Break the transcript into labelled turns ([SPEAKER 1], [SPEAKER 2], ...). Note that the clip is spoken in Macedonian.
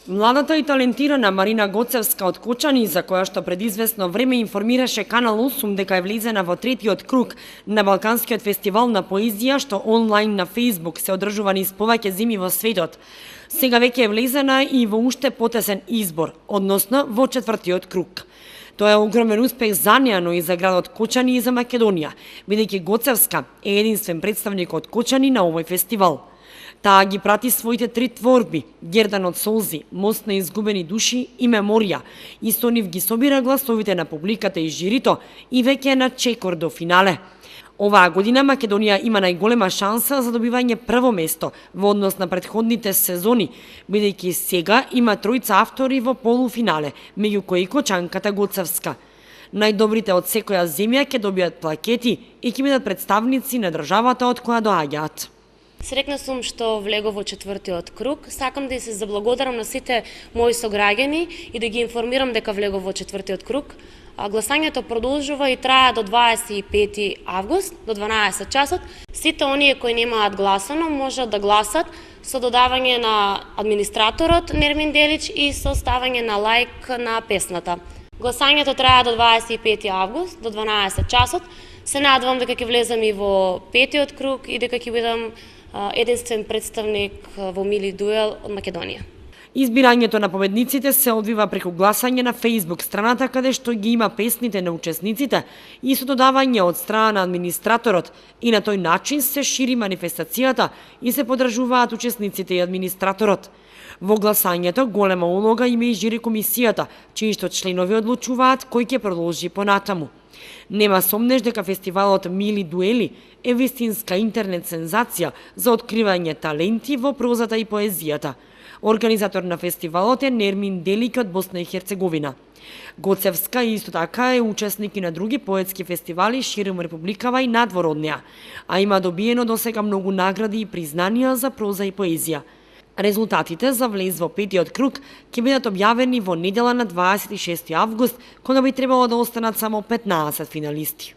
[SPEAKER 1] Младата и талентирана Марина Гоцевска од Кочани, за која што пред известно време информираше Канал 8 дека е влезена во третиот круг на Балканскиот фестивал на поезија, што онлайн на Facebook се одржува низ повеќе зими во светот. Сега веќе е влезена и во уште потесен избор, односно во четвртиот круг. Тоа е огромен успех за неа, но и за градот Кочани и за Македонија, бидејќи Гоцевска е единствен представник од Кочани на овој фестивал. Таа ги прати своите три творби, Гердан од солзи, Мост на изгубени души и Меморија, и со нив ги собира гласовите на публиката и жирито и веќе е на чекор до финале. Оваа година Македонија има најголема шанса за добивање прво место во однос на претходните сезони, бидејќи сега има тројца автори во полуфинале, меѓу кои кочанката Гоцевска. Најдобрите од секоја земја ќе добијат плакети и ќе бидат представници на државата од која доаѓаат.
[SPEAKER 2] Срекна сум што влегов во четвртиот круг. Сакам да се заблагодарам на сите мои сограѓани и да ги информирам дека влегов во четвртиот круг. Гласањето продолжува и трае до 25 август, до 12 часот. Сите оние кои немаат гласано можат да гласат со додавање на администраторот Нермин Делич и со ставање на лајк на песната. Гласањето трае до 25 август, до 12 часот. Се надевам дека ќе влезам и во петиот круг и дека ќе бидам единствен представник во мили дуел од Македонија.
[SPEAKER 1] Избирањето на победниците се одвива преку гласање на Facebook страната каде што ги има песните на учесниците и со додавање од страна на администраторот, и на тој начин се шири манифестацијата и се подржуваат учесниците и администраторот. Во гласањето голема улога има и жири комисијата, чии што членови одлучуваат кој ќе продолжи понатаму. Нема сомнеш дека фестивалот Мили дуели е вистинска интернет сензација за откривање таленти во прозата и поезијата. Организатор на фестивалот е Нермин Делич од Босна и Херцеговина. Гоцевска исто така е учесник и на други поетски фестивали ширум републикава и надвор од неа, а има добиено досега многу награди и признанија за проза и поезија. Резултатите за влез во петиот круг ќе бидат објавени во недела на 26 август, кога би требало да останат само 15 финалисти.